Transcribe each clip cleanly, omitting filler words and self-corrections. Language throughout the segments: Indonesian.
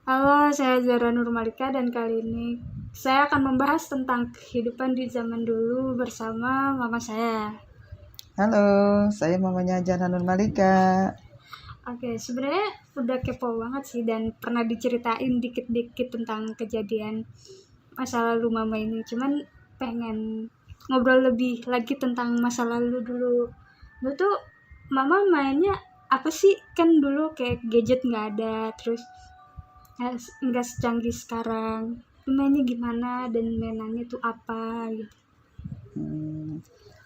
Halo, saya Zara Nurmalika dan kali ini saya akan membahas tentang kehidupan di zaman dulu bersama mama saya. Halo, saya mamanya Jana Nurmalika. Oke, sebenarnya udah kepo banget sih dan pernah diceritain dikit-dikit tentang kejadian masa lalu mama ini. Cuman pengen ngobrol lebih lagi tentang masa lalu dulu. Dulu tuh mama mainnya apa sih? Kan dulu kayak gadget nggak ada, terus nggak secanggih sekarang. Mainnya gimana dan mainannya tuh apa gitu.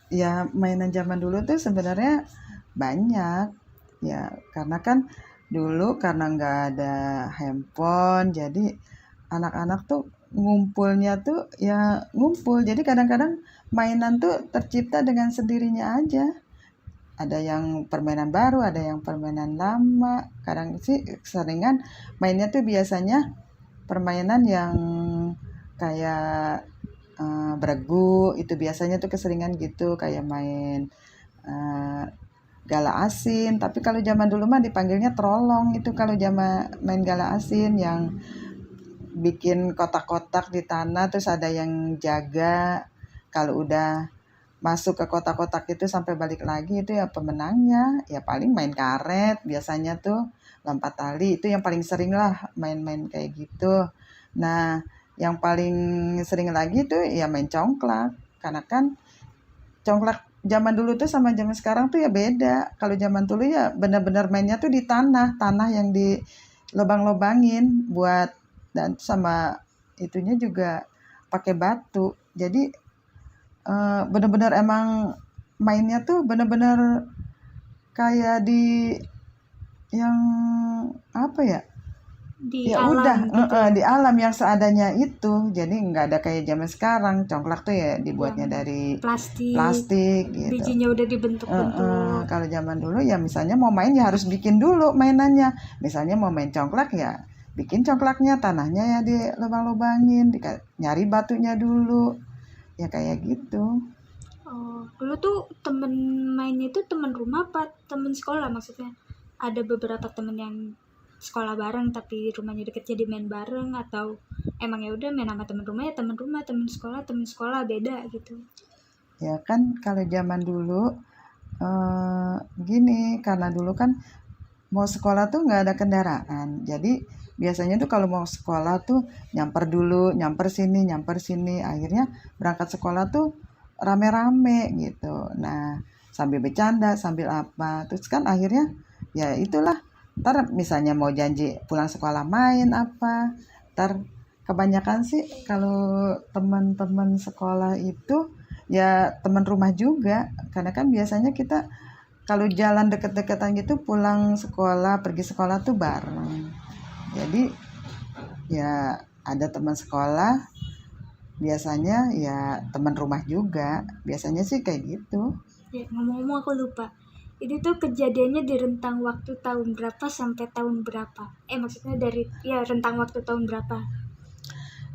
Ya, mainan zaman dulu tuh sebenarnya banyak. Ya, karena kan dulu karena nggak ada handphone, jadi anak-anak tuh ngumpulnya tuh ya ngumpul. Jadi kadang-kadang mainan tuh tercipta dengan sendirinya aja. Ada yang permainan baru, ada yang permainan lama. Kadang sih seringan mainnya tuh biasanya permainan yang kayak beregu, itu biasanya tuh keseringan gitu kayak main uh, gala asin. Tapi kalau zaman dulu mah dipanggilnya trolong, itu kalau zaman main gala asin yang bikin kotak-kotak di tanah terus ada yang jaga. Kalau udah masuk ke kotak-kotak itu sampai balik lagi, itu ya pemenangnya. Ya paling main karet biasanya tuh, lompat tali, itu yang paling sering lah main-main kayak gitu. Nah, yang paling sering lagi tuh ya main congklak. Karena kan congklak zaman dulu tuh sama zaman sekarang tuh ya beda. Kalau zaman dulu ya benar-benar mainnya tuh di tanah yang di lobang-lobangin buat, dan sama itunya juga pakai batu. Jadi benar-benar emang mainnya tuh benar-benar kayak di yang apa ya? Di Ya alam udah, gitu ya, di alam yang seadanya itu. Jadi nggak ada kayak zaman sekarang. Congklak tuh ya yang dibuatnya dari plastik, plastik gitu. bijinya udah dibentuk-bentuk. Kalau zaman dulu ya misalnya mau main ya harus bikin dulu mainannya. Misalnya mau main congklak ya bikin congklaknya, tanahnya ya di lubang-lubangin, nyari batunya dulu. Ya kayak gitu. Oh, dulu tuh temen mainnya itu temen rumah apa temen sekolah maksudnya? Ada beberapa temen yang sekolah bareng tapi rumahnya deket jadi main bareng, atau emang ya udah main sama temen rumah ya temen sekolah beda gitu. Ya kan kalau zaman dulu gini, karena dulu kan mau sekolah tuh nggak ada kendaraan. Jadi biasanya tuh kalau mau sekolah tuh nyamper sini. Akhirnya berangkat sekolah tuh rame-rame gitu. Nah, sambil bercanda, sambil apa. Terus kan akhirnya ya itulah. Ntar misalnya mau janji pulang sekolah main apa. Ntar kebanyakan sih kalau teman-teman sekolah itu ya teman rumah juga. Karena kan biasanya kita kalau jalan deket-deketan gitu pulang sekolah, pergi sekolah tuh bareng. Jadi ya ada teman sekolah, biasanya ya teman rumah juga. Biasanya sih kayak gitu. Ya, ngomong-ngomong aku lupa. Ini tuh kejadiannya di rentang waktu tahun berapa sampai tahun berapa? Maksudnya dari ya rentang waktu tahun berapa?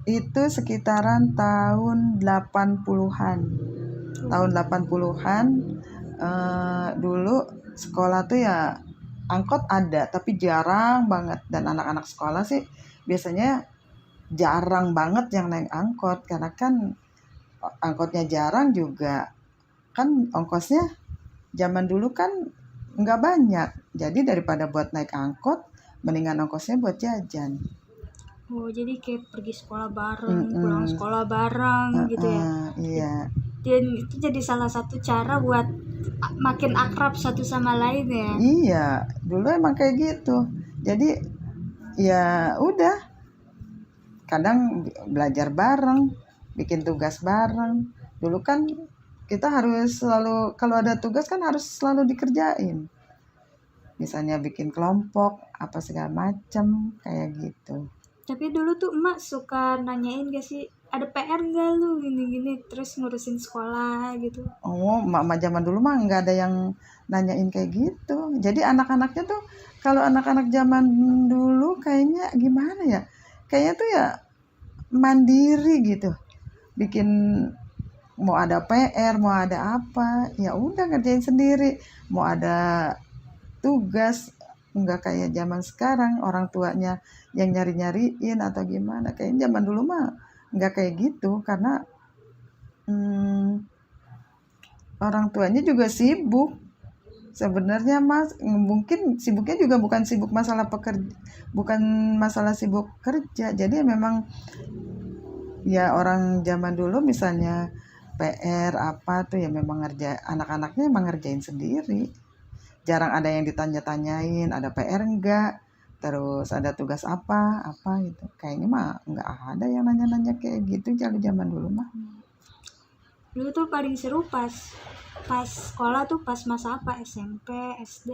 Itu sekitaran tahun 80-an. Tahun 80-an dulu sekolah tuh ya angkot ada tapi jarang banget, dan anak-anak sekolah sih biasanya jarang banget yang naik angkot karena kan angkotnya jarang juga, kan ongkosnya zaman dulu kan nggak banyak, jadi daripada buat naik angkot mendingan ongkosnya buat jajan. Oh, jadi kayak pergi sekolah bareng, pulang sekolah bareng gitu ya. Iya, Dan itu jadi salah satu cara buat makin akrab satu sama lain ya. iya, dulu emang kayak gitu. Jadi ya udah, kadang belajar bareng, bikin tugas bareng. Dulu kan kita harus selalu, kalau ada tugas kan harus selalu dikerjain. Misalnya bikin kelompok apa segala macem kayak gitu. Tapi dulu tuh emak suka nanyain gak sih, ada PR gak lu gini-gini, terus ngurusin sekolah gitu. Oh, mak zaman dulu mah nggak ada yang nanyain kayak gitu. Jadi anak-anaknya tuh, kalau anak-anak zaman dulu kayaknya gimana ya? Kayaknya tuh ya mandiri gitu. Bikin mau ada PR, mau ada apa, ya udah ngerjain sendiri. Mau ada tugas, nggak kayak zaman sekarang orang tuanya yang nyari-nyariin atau gimana. Kayaknya zaman dulu mah nggak kayak gitu karena hmm, orang tuanya juga sibuk. Sebenarnya Mas, mungkin sibuknya juga bukan sibuk masalah pekerja, bukan masalah sibuk kerja. Jadi memang ya orang zaman dulu misalnya PR apa tuh ya memang anak-anaknya emang ngerjain sendiri. Jarang ada yang ditanya-tanyain, ada PR enggak, terus ada tugas apa gitu. Kayaknya mah enggak ada yang nanya-nanya kayak gitu kalau zaman dulu mah. Dulu tuh paling seru pas sekolah tuh pas masa apa, SMP, SD,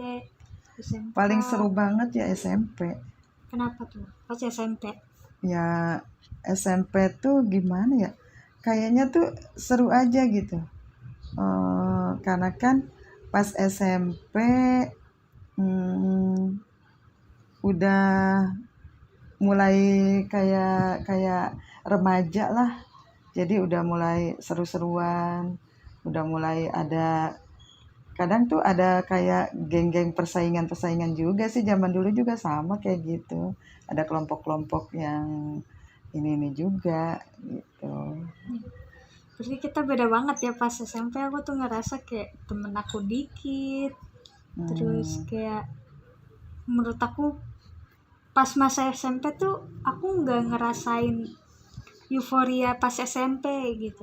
SMK. Paling seru banget ya SMP. Kenapa tuh pas SMP? Ya SMP tuh gimana ya? Kayaknya tuh seru aja gitu. Karena kan pas SMP udah mulai kayak kayak remaja lah. Jadi udah mulai seru-seruan, udah mulai ada kadang tuh ada kayak geng-geng persaingan-persaingan juga sih zaman dulu juga sama kayak gitu. Ada kelompok-kelompok yang ini juga gitu. Berarti kita beda banget ya. Pas SMP aku tuh ngerasa kayak temen aku dikit, terus kayak menurut aku pas masa SMP tuh aku nggak ngerasain euforia pas SMP gitu.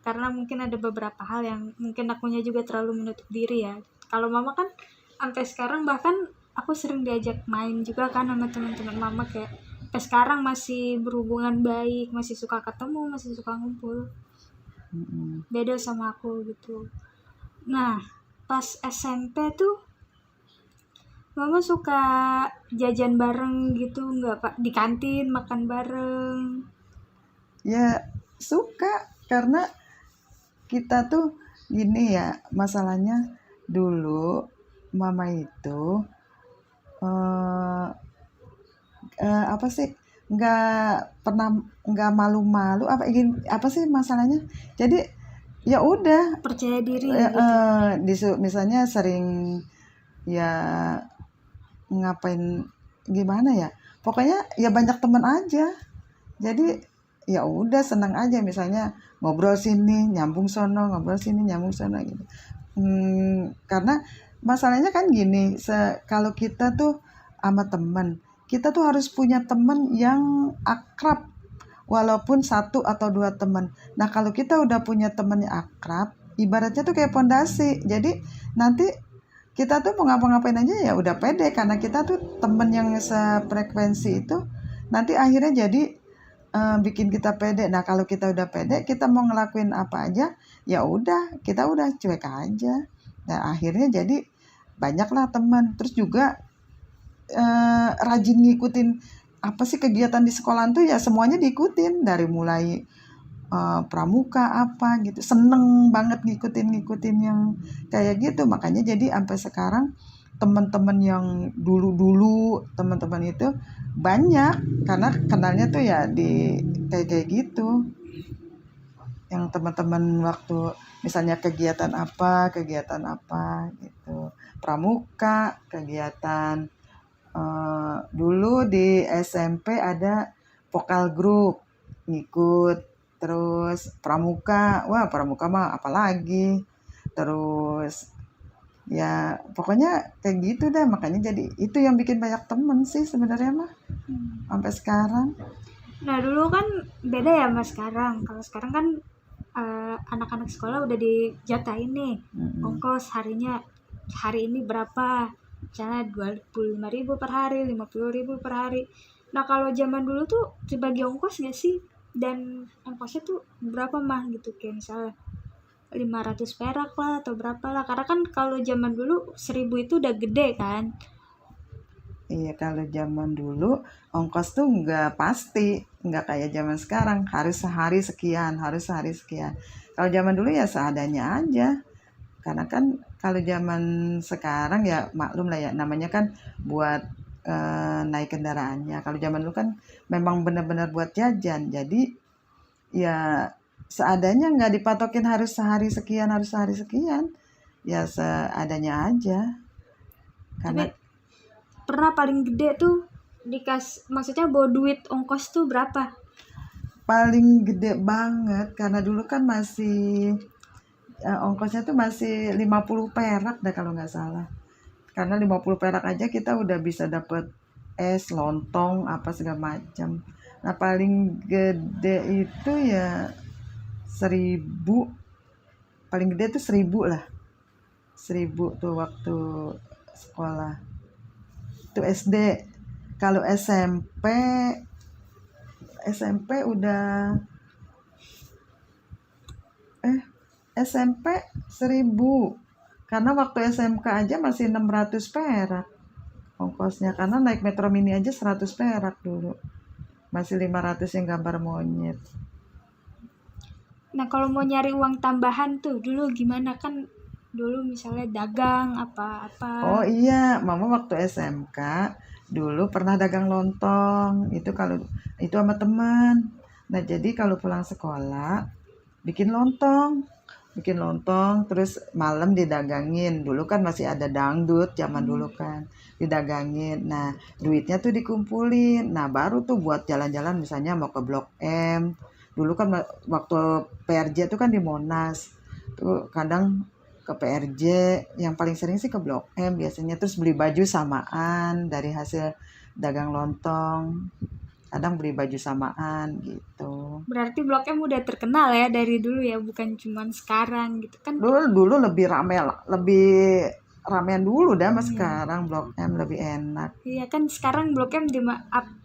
Karena mungkin ada beberapa hal yang mungkin akunya juga terlalu menutup diri ya. Kalau mama kan sampai sekarang bahkan aku sering diajak main juga kan sama teman-teman mama, kayak sampai sekarang masih berhubungan baik, masih suka ketemu, masih suka ngumpul. Beda sama aku gitu. Nah, pas SMP tuh mama suka jajan bareng gitu nggak Pak? Di kantin makan bareng. Ya suka karena kita tuh gini ya, masalahnya dulu mama itu apa sih, nggak malu-malu apa sih masalahnya. Jadi ya udah Percaya diri gitu. misalnya sering ya ngapain gimana ya, pokoknya ya banyak teman aja. Jadi ya udah senang aja, misalnya ngobrol sini nyambung sono, ngobrol sini nyambung sono gitu. Karena masalahnya kan gini, kalau kita tuh sama teman, kita tuh harus punya teman yang akrab, walaupun satu atau dua teman. Nah kalau kita udah punya teman yang akrab, ibaratnya tuh kayak pondasi. Jadi nanti kita tuh mau ngapa-ngapain aja ya udah pede, karena kita tuh temen yang sefrekuensi itu nanti akhirnya jadi bikin kita pede. Nah kalau kita udah pede, kita mau ngelakuin apa aja ya udah, kita udah cuek aja. Nah akhirnya jadi banyaklah teman. Terus juga rajin ngikutin apa sih kegiatan di sekolah tuh ya, semuanya diikutin dari mulai pramuka apa gitu, seneng banget ngikutin yang kayak gitu. Makanya jadi sampai sekarang teman-teman yang dulu teman-teman itu banyak karena kenalnya tuh ya di kayak gitu, yang teman-teman waktu misalnya kegiatan apa gitu, pramuka, kegiatan dulu di SMP ada vokal grup ngikut, terus pramuka mah apalagi, terus ya pokoknya kayak gitu dah. Makanya jadi itu yang bikin banyak temen sih sebenarnya mah sampai sekarang. Nah dulu kan beda ya mas sekarang. Kalau sekarang kan anak-anak sekolah udah dijatahin nih ongkos harinya, hari ini berapa, misalnya 25.000 per hari, 50.000 per hari. Nah kalau zaman dulu tuh dibagi ongkos nggak sih, dan ongkosnya tuh berapa mah gitu, kayak misalnya 500 perak lah atau berapa lah, karena kan kalau zaman dulu 1.000 itu udah gede kan. Iya, kalau zaman dulu ongkos tuh nggak pasti, nggak kayak zaman sekarang harus sehari sekian, harus sehari sekian. Kalau zaman dulu ya seadanya aja. Karena kan kalau zaman sekarang ya maklum lah ya, namanya kan buat naik kendaraannya. Kalau zaman dulu kan memang benar-benar buat jajan. Jadi ya seadanya, nggak dipatokin harus sehari sekian, harus sehari sekian. Ya seadanya aja. Karena pernah paling gede tuh maksudnya bawa duit ongkos tuh berapa? Paling gede banget karena dulu kan masih ongkosnya tuh masih 50 perak dah kalau nggak salah. Karena 50 perak aja kita udah bisa dapet es, lontong, apa segala macam. Nah paling gede itu ya 1.000, paling gede tuh 1.000 lah. 1.000 tuh waktu sekolah. Itu SD. Kalau SMP udah SMP 1.000. Karena waktu SMK aja masih 600 perak ongkosnya. Karena naik Metro Mini aja 100 perak dulu. Masih 500 yang gambar monyet. Nah, kalau mau nyari uang tambahan tuh dulu gimana? Kan dulu misalnya dagang apa-apa. Oh iya, mama waktu SMK dulu pernah dagang lontong. Itu sama teman. Nah, jadi kalau pulang sekolah bikin lontong. Terus malam didagangin. Dulu kan masih ada dangdut zaman dulu kan. Didagangin. Nah, duitnya tuh dikumpulin. Nah, baru tuh buat jalan-jalan misalnya mau ke Blok M. Dulu kan waktu PRJ tuh kan di Monas. Tuh kadang ke PRJ, yang paling sering sih ke Blok M biasanya, terus beli baju samaan dari hasil dagang lontong, kadang beli baju samaan gitu. Berarti Blok M udah terkenal ya dari dulu ya, bukan cuman sekarang gitu kan. Dulu lebih ramean dulu dah, mas sekarang Blok M lebih enak. Iya kan sekarang Blok M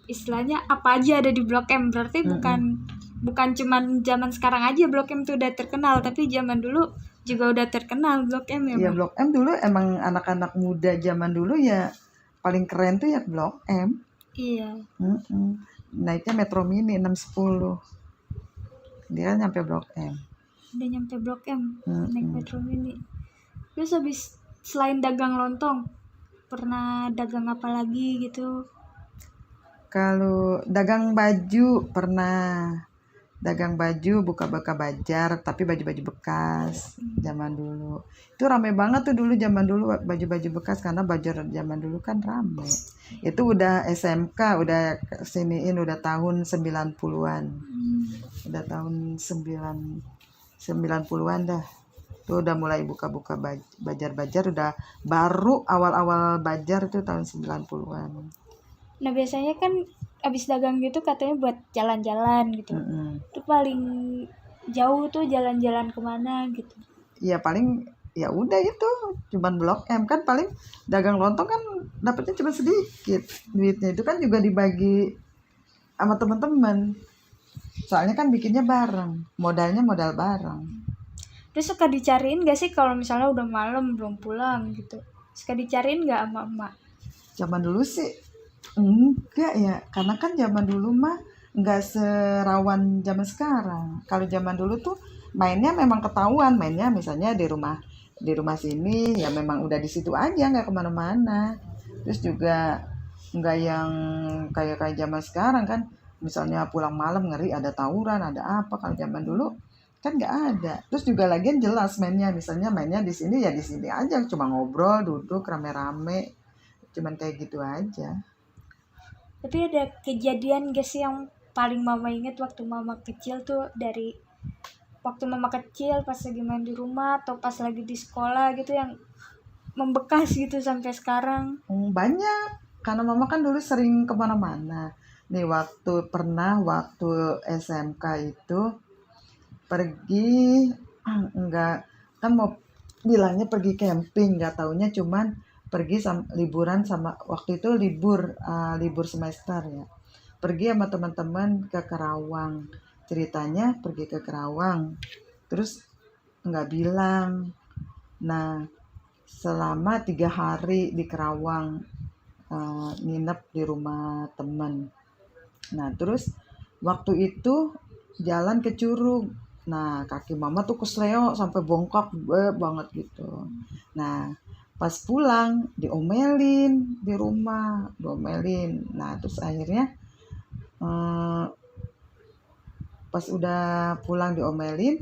istilahnya apa aja ada di Blok M, berarti bukan cuman zaman sekarang aja Blok M tuh udah terkenal, tapi zaman dulu juga udah terkenal Blok M ya. Iya, Blok M dulu emang anak-anak muda zaman dulu ya paling keren tuh ya Blok M. Iya. Naiknya Metro Mini 610. Dia kan nyampe Blok M. Udah nyampe Blok M, naik Metro Mini. Terus habis selain dagang lontong, pernah dagang apa lagi gitu? Kalau dagang baju pernah. Dagang baju, buka-buka bajar, tapi baju-baju bekas zaman dulu. Itu rame banget tuh dulu zaman dulu baju-baju bekas, karena bajar zaman dulu kan rame. Itu udah SMK, udah kesiniin udah tahun 90-an. Udah tahun 90-an dah. Tuh udah mulai buka-buka bajar-bajar, udah baru awal-awal bajar itu tahun 90-an. Nah, biasanya kan abis dagang gitu katanya buat jalan-jalan gitu. Itu paling jauh tuh jalan-jalan kemana gitu? Ya paling ya udah itu cuman Blok M kan, paling dagang lontong kan dapetnya cuma sedikit duitnya, itu kan juga dibagi sama teman-teman, soalnya kan bikinnya bareng, modalnya modal bareng. Terus suka dicariin gak sih kalau misalnya udah malam belum pulang gitu? Suka dicariin gak sama emak? Zaman dulu sih enggak ya, karena kan zaman dulu mah enggak serawan zaman sekarang. Kalau zaman dulu tuh mainnya memang ketahuan, mainnya misalnya di rumah sini ya memang udah di situ aja, nggak kemana-mana. Terus juga nggak yang kayak zaman sekarang kan, misalnya pulang malam ngeri ada tawuran ada apa. Kalau zaman dulu kan nggak ada. Terus juga lagian jelas mainnya, misalnya mainnya di sini ya di sini aja, cuma ngobrol duduk rame-rame, cuman kayak gitu aja. Tapi ada kejadian gak sih yang paling mama inget waktu mama kecil tuh, dari waktu mama kecil pas lagi main di rumah atau pas lagi di sekolah gitu, yang membekas gitu sampai sekarang? Banyak, karena mama kan dulu sering kemana-mana. Nih waktu SMK itu pergi, enggak, kan mau bilangnya pergi camping, nggak taunya cuman pergi liburan sama, waktu itu libur semester ya. Pergi sama teman-teman ke Kerawang. Ceritanya pergi ke Kerawang, terus nggak bilang. Nah, selama 3 hari di Kerawang, nginep di rumah teman. Nah, terus waktu itu jalan ke Curug. Nah, kaki mama tuh kesleo sampai bongkak banget gitu. Nah, pas pulang diomelin di rumah, Nah, terus akhirnya pas udah pulang diomelin,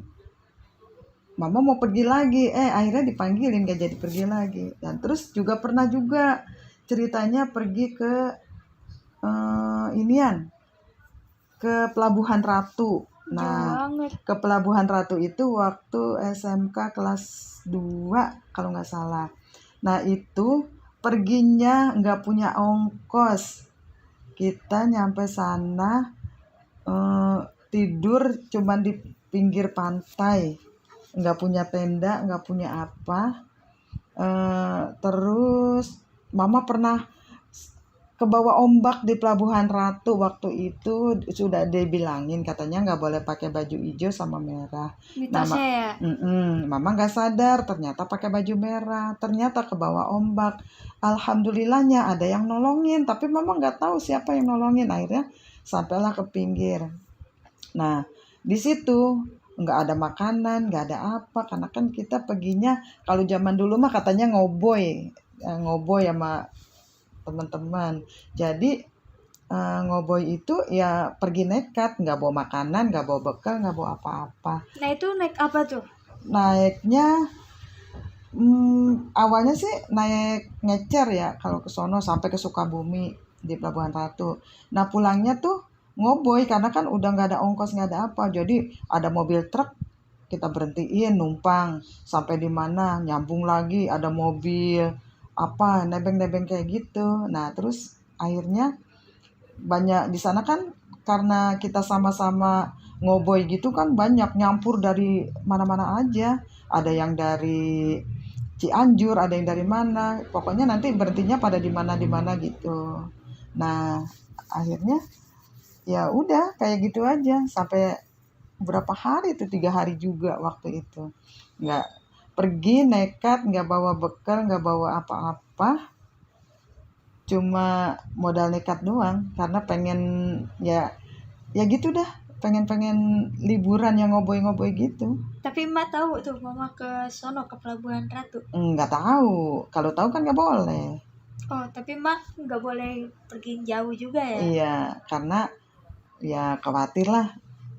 mama mau pergi lagi, akhirnya dipanggilin, gak jadi pergi lagi. Dan terus juga pernah juga ceritanya pergi ke ke Pelabuhan Ratu. Jauh Nah, banget. ke Pelabuhan Ratu itu waktu SMK kelas 2 kalau nggak salah. Nah, itu perginya nggak punya ongkos. Kita nyampe sana tidur cuman di pinggir pantai. Nggak punya tenda, nggak punya apa. Terus mama pernah kebawa ombak di Pelabuhan Ratu. Waktu itu sudah dibilangin katanya nggak boleh pakai baju hijau sama merah. Mitosnya ya. Mama nggak sadar ternyata pakai baju merah, ternyata kebawa ombak. Alhamdulillahnya ada yang nolongin, tapi mama nggak tahu siapa yang nolongin. Akhirnya sampailah ke pinggir. Nah, di situ nggak ada makanan, nggak ada apa, karena kan kita perginya kalau zaman dulu mah katanya ngoboy sama teman-teman. Jadi ngoboy itu ya pergi nekat, nggak bawa makanan, nggak bawa bekal, nggak bawa apa-apa. Nah itu naik apa tuh? Naiknya awalnya sih naik ngecer ya kalau ke sono sampai ke Sukabumi di Pelabuhan Ratu. Nah pulangnya tuh ngoboy karena kan udah nggak ada ongkos, nggak ada apa. Jadi ada mobil truk kita berhentiin numpang sampai di mana nyambung lagi ada mobil apa nebeng-nebeng kayak gitu. Nah terus akhirnya banyak di sana kan karena kita sama-sama ngoboy gitu kan banyak nyampur dari mana-mana aja. Ada yang dari Cianjur, ada yang dari mana. Pokoknya nanti berhentinya pada di mana gitu. Nah, akhirnya ya udah kayak gitu aja sampai berapa hari itu 3 hari juga waktu itu. Nggak pergi nekat, nggak bawa bekal, nggak bawa apa-apa. Cuma modal nekat doang karena pengen ya gitu dah, pengen liburan yang ngoboy-ngoboy gitu. Tapi Emak tahu tuh mama ke sono ke Pelabuhan Ratu. Nggak tahu, kalau tahu kan nggak boleh. Oh tapi Emak nggak boleh pergi jauh juga ya. Iya, karena ya khawatir lah.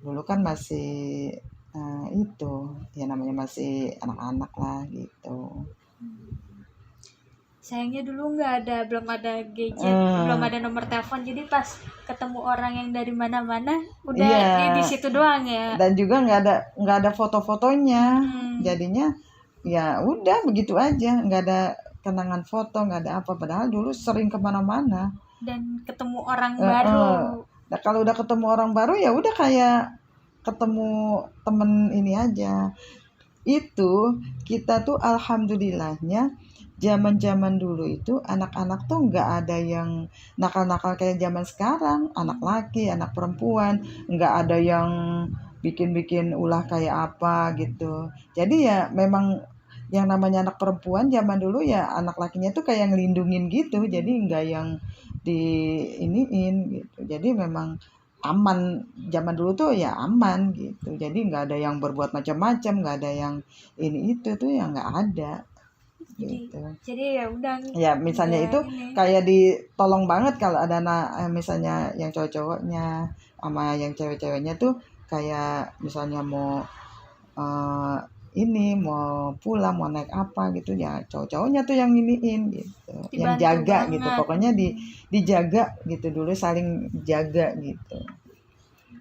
Dulu kan masih itu ya namanya masih anak-anak lah gitu. Sayangnya dulu belum ada gadget, belum ada nomor telepon, jadi pas ketemu orang yang dari mana-mana udah Iya. di situ doang ya. Dan juga nggak ada foto-fotonya. Jadinya ya udah begitu aja, nggak ada kenangan foto, nggak ada apa. Padahal dulu sering kemana-mana. Dan ketemu orang baru. Nah, kalau udah ketemu orang baru ya udah kayak ketemu temen ini aja. Itu kita tuh alhamdulillahnya zaman-zaman dulu itu anak-anak tuh nggak ada yang nakal-nakal kayak zaman sekarang. Anak laki, anak perempuan, nggak ada yang bikin-bikin ulah kayak apa gitu. Jadi ya memang yang namanya anak perempuan zaman dulu ya anak lakinya tuh kayak ngelindungin gitu. Jadi nggak yang di iniin gitu. Jadi memang aman, zaman dulu tuh ya aman gitu. Jadi nggak ada yang berbuat macam-macam, nggak ada yang ini itu tuh ya nggak ada gitu. Jadi ya udah. Ya misalnya itu kayak ditolong banget kalau ada misalnya yang cowok-cowoknya sama yang cewek-ceweknya tuh kayak misalnya mau ini mau pulang mau naik apa gitu ya cowok-cowoknya tuh yang iniin gitu, dibantu yang jaga banget. Gitu pokoknya dijaga gitu dulu, saling jaga gitu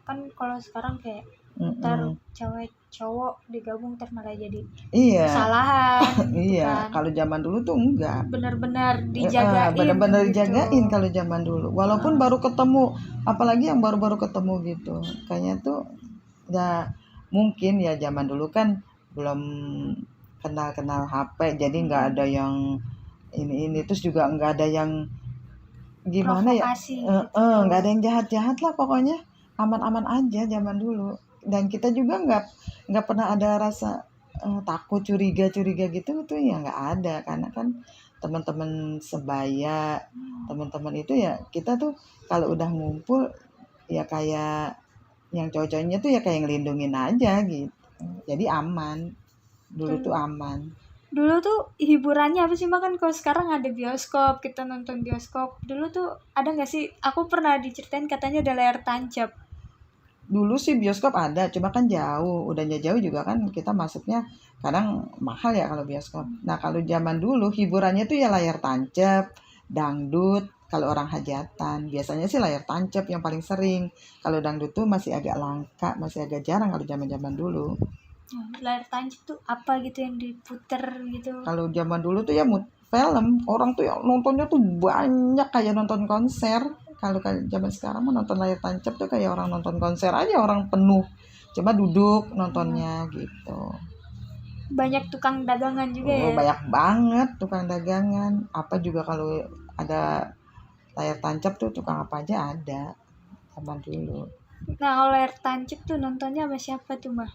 kan. Kalau sekarang kayak ntar cewek cowok digabung ntar malah jadi kesalahan gitu kan. Kalau zaman dulu tuh enggak, benar-benar dijagain, benar-benar dijagain kalau zaman dulu walaupun baru ketemu, apalagi yang baru-baru ketemu gitu kayaknya tuh ya mungkin ya zaman dulu kan belum kenal HP jadi nggak ada yang ini terus juga nggak ada yang gimana provokasi, ya nggak ada yang jahat-jahat lah pokoknya aman-aman aja zaman dulu. Dan kita juga nggak pernah ada rasa takut curiga gitu tuh ya nggak ada karena kan teman-teman sebaya, teman-teman itu ya kita tuh kalau udah ngumpul ya kayak yang cowok-cowoknya tuh ya kayak ngelindungin aja gitu. Jadi aman. Dulu tuh aman. Dulu tuh hiburannya apa sih makan? Kalau sekarang ada bioskop, kita nonton bioskop. Dulu tuh ada nggak sih? Aku pernah diceritain katanya ada layar tancap. Dulu sih bioskop ada, cuma kan jauh. Udahnya jauh juga kan kita masuknya kadang mahal ya kalau bioskop. Nah kalau zaman dulu hiburannya tuh ya layar tancap, dangdut kalau orang hajatan. Biasanya sih layar tancap yang paling sering. Kalau dangdut tuh masih agak langka, masih agak jarang kalau zaman-zaman dulu. Layar tancap tuh apa gitu yang diputer gitu? Kalau zaman dulu tuh ya film, orang tuh yang nontonnya tuh banyak kayak nonton konser. Kalau kayak zaman sekarang mah nonton layar tancap tuh kayak orang nonton konser aja, orang penuh. Cuma duduk nontonnya gitu. Banyak tukang dagangan juga Oh, ya. banyak banget tukang dagangan. Apa juga kalau ada layar tancap tuh tukang apa aja ada zaman dulu. Nah kalau layar tancap tuh nontonnya sama siapa tuh mah?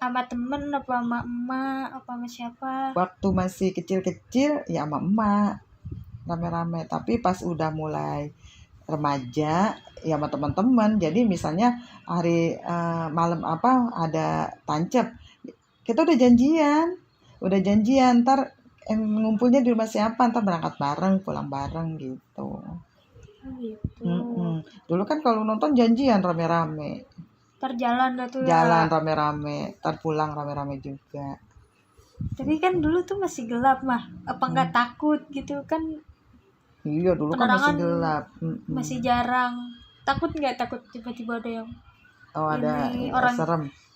Sama temen apa sama emak apa sama siapa? Waktu masih kecil-kecil ya sama emak rame-rame. Tapi pas udah mulai remaja ya sama teman-teman. Jadi misalnya hari malam apa ada tancap, kita udah janjian ntar ngumpulnya di rumah siapa, ntar berangkat bareng pulang bareng gitu. Gitu. Dulu kan kalau nonton janjian rame-rame, Ntar jalan dah tuh jalan ya. rame-rame, ntar pulang rame-rame juga. Tapi kan dulu tuh masih gelap mah. Apa nggak takut gitu kan? Iya dulu kan masih Penerangan gelap. masih jarang. Takut nggak? Takut tiba-tiba ada yang Oh ada ini ya, orang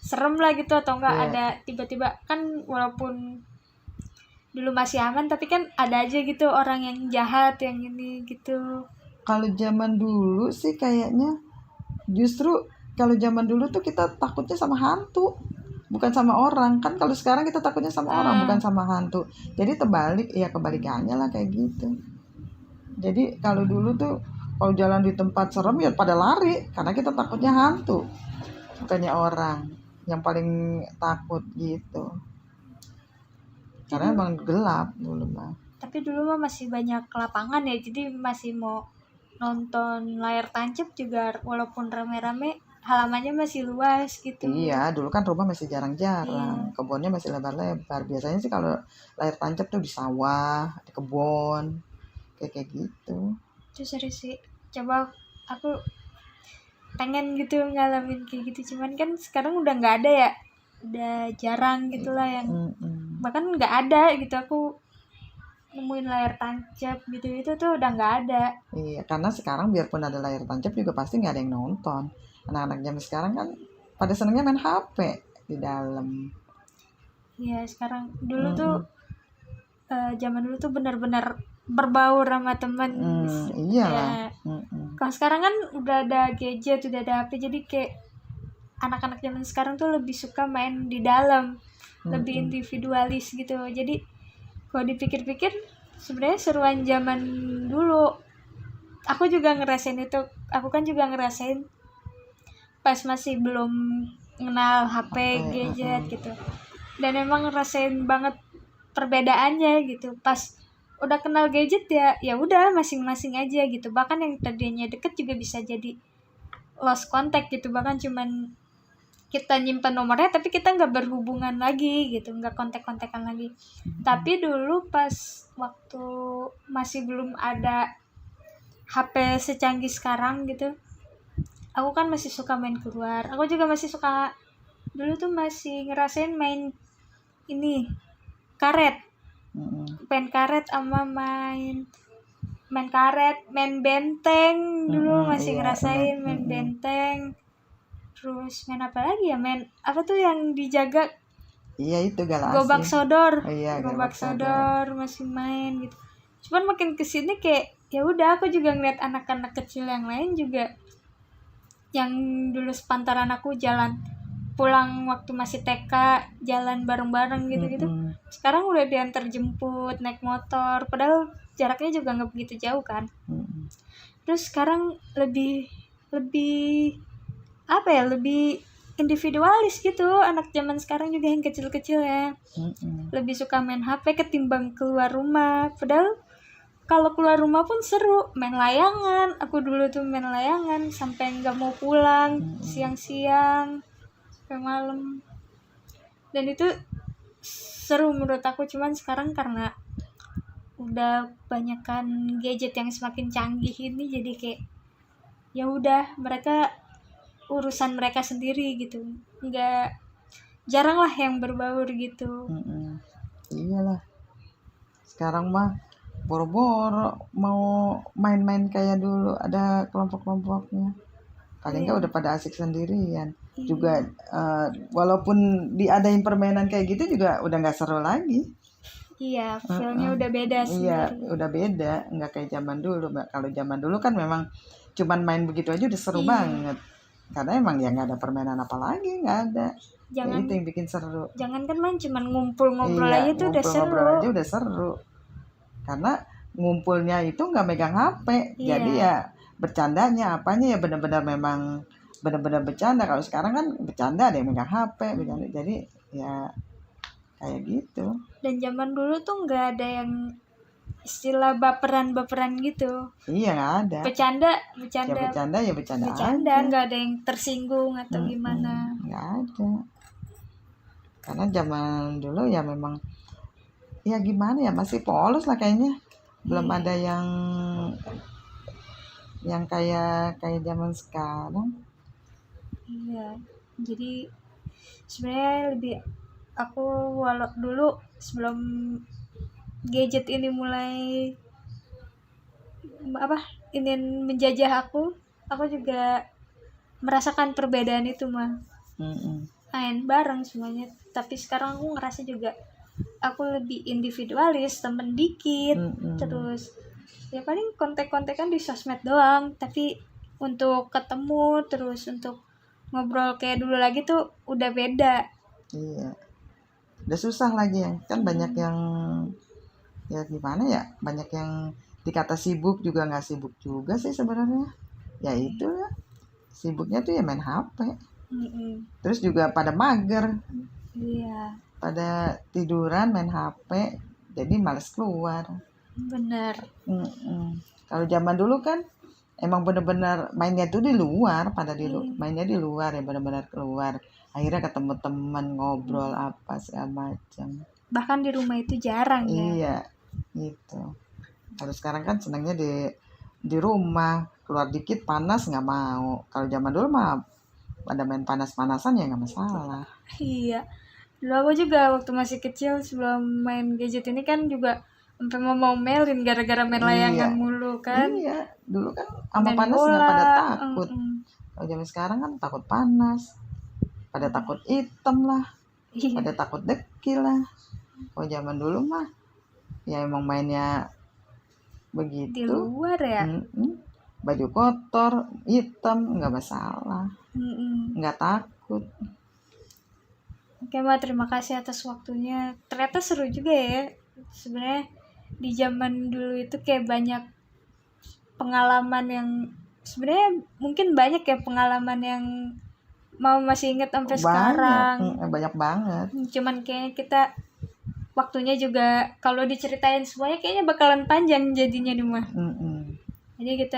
serem. lah gitu, atau enggak Iya. ada tiba-tiba kan, walaupun dulu masih aman tapi kan ada aja gitu orang yang jahat yang ini gitu. Kalau zaman dulu sih kayaknya justru kalau zaman dulu tuh kita takutnya sama hantu, bukan sama orang. Kan kalau sekarang kita takutnya sama orang, bukan sama hantu. Jadi terbalik, ya kebalikannya lah kayak gitu. Jadi kalau dulu tuh kalau jalan di tempat serem ya pada lari karena kita takutnya hantu, bukannya orang yang paling takut gitu. Karena emang gelap dulu mah. Tapi dulu mah masih banyak lapangan ya, jadi masih mau nonton layar tancap juga walaupun rame-rame halamannya masih luas gitu. Iya, dulu kan rumah masih jarang-jarang, kebunnya masih lebar-lebar. Biasanya sih kalau layar tancap tuh di sawah, di kebun, kayak gitu. Itu seru sih. Coba aku pengen gitu ngalamin kayak gitu, cuman kan sekarang udah nggak ada ya, udah jarang gitulah yang bahkan nggak ada gitu aku nemuin layar tancap gitu itu tuh udah nggak ada. Iya, karena sekarang biarpun ada layar tancap juga pasti nggak ada yang nonton. Anak-anak zaman sekarang kan pada senengnya main HP di dalam. Iya sekarang dulu tuh zaman dulu tuh benar-benar berbaur sama temen. Iyalah. Kalau sekarang kan udah ada gadget, udah ada HP, jadi kayak anak-anak zaman sekarang tuh lebih suka main di dalam, lebih individualis gitu. Jadi kalau dipikir-pikir sebenarnya seruan zaman dulu. Aku juga ngerasain itu. Aku kan juga ngerasain pas masih belum kenal HP, gadget gitu. Dan emang ngerasain banget perbedaannya gitu. Pas udah kenal gadget ya udah masing-masing aja gitu. Bahkan yang tadinya deket juga bisa jadi lost contact gitu. Bahkan cuman kita nyimpan nomornya tapi kita nggak berhubungan lagi gitu, nggak kontak-kontakan lagi. Tapi dulu pas waktu masih belum ada HP secanggih sekarang gitu, aku kan masih suka main keluar. Aku juga masih suka, dulu tuh masih ngerasain main ini karet, main karet sama main karet, main benteng. Dulu masih ngerasain main benteng. Terus main apa lagi ya, main apa tuh yang dijaga, iya itu galasi, gobak sodor. Iya, gobak sodor masih main gitu. Cuman makin kesini kayak ya udah, aku juga ngeliat anak-anak kecil yang lain juga yang dulu sepantaran aku jalan pulang waktu masih TK, jalan bareng-bareng gitu-gitu. Sekarang udah diantar jemput naik motor, padahal jaraknya juga nggak begitu jauh kan. Terus sekarang lebih apa ya, lebih individualis gitu. Anak zaman sekarang juga yang kecil-kecil ya lebih suka main HP ketimbang keluar rumah. Padahal kalau keluar rumah pun seru, main layangan. Aku dulu tuh main layangan sampai nggak mau pulang, siang-siang sampai malam. Dan itu seru menurut aku. Cuman sekarang karena udah banyakan gadget yang semakin canggih ini, jadi kayak ya udah, mereka urusan mereka sendiri gitu, nggak, jarang lah yang berbaur gitu. Iyalah, sekarang mah boro-boro mau main-main kayak dulu, ada kelompok-kelompoknya. Paling nggak Iya. udah pada asik sendirian. Iya. Juga walaupun diadain permainan kayak gitu juga udah nggak seru lagi. Iya, feel-nya Heeh. udah beda Iya, sendiri. udah beda, nggak kayak zaman dulu, Mbak. Kalau zaman dulu kan memang cuman main begitu aja udah seru Iya. banget. Karena emang ya nggak ada permainan apa lagi, nggak ada. Ya Jangan itu yang bikin seru. jangan kan main cuman ngumpul-ngobrol Iya, aja tuh udah ngobrol-ngobrol seru. aja udah seru. Karena ngumpulnya itu nggak megang HP, jadi Iya. ya bercandanya apanya ya benar-benar memang benar-benar bercanda. Kalau sekarang kan bercanda ada yang megang HP, bercanda. Jadi ya kayak gitu. Dan zaman dulu tuh nggak ada yang istilah baperan-baperan gitu. Iya nggak ada. Bercanda, Ya bercanda ya bercanda bercanda, aja. nggak ada yang tersinggung atau gimana. Nggak ada. Karena zaman dulu ya memang ya gimana ya masih polos lah kayaknya. Belum ada yang kayak zaman sekarang. Iya. Jadi sebenarnya lebih aku walau dulu sebelum gadget ini mulai ingin menjajah aku juga merasakan perbedaan itu mah. Main bareng semuanya, tapi sekarang aku ngerasa juga aku lebih individualis, temen dikit. Terus ya paling kontek-kontekan di sosmed doang, tapi untuk ketemu terus untuk ngobrol kayak dulu lagi tuh udah beda. Iya, udah susah lagi ya kan. Banyak yang ya gimana ya, banyak yang dikata sibuk juga nggak sibuk juga sih sebenarnya. Ya itu ya, sibuknya tuh ya main HP. Terus juga pada mager. Iya. Pada tiduran main HP, jadi males keluar. Bener. Kalau zaman dulu kan emang bener-bener mainnya tuh di luar, mainnya di luar ya, bener-bener keluar. Akhirnya ketemu teman, ngobrol apa segala macam. Bahkan di rumah itu jarang ya. Iya, gitu. Kalau sekarang kan senangnya di rumah, keluar dikit panas nggak mau. Kalau zaman dulu mah ada main panas-panasan ya nggak masalah. Iya. Dulu aku juga waktu masih kecil sebelum main gadget ini kan juga sampai mau melin gara-gara main layangan mulu kan. Iya, dulu kan sama Main panas bola, nggak pada takut. Kalau zaman sekarang kan takut panas, pada takut hitam lah, Iya. pada takut dekil lah. Kalau zaman dulu mah ya emang mainnya begitu. Di luar ya. Baju kotor, hitam nggak masalah, nggak takut. Oke Mbak, terima kasih atas waktunya. Ternyata seru juga ya. Sebenarnya di zaman dulu itu kayak banyak pengalaman yang sebenarnya mungkin banyak ya pengalaman yang mau masih inget sampai sekarang. Banyak banget. Cuman kayaknya kita waktunya juga kalau diceritain semuanya kayaknya bakalan panjang jadinya nih mah. Jadi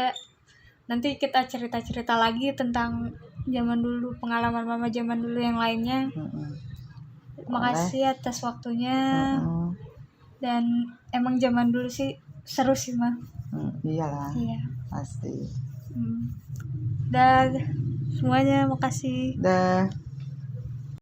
nanti kita cerita-cerita lagi tentang zaman dulu, pengalaman mama zaman dulu yang lainnya. Makasih atas waktunya. Dan emang zaman dulu sih seru sih mah. Iyalah. Iya. Pasti. Dah semuanya makasih. Dah.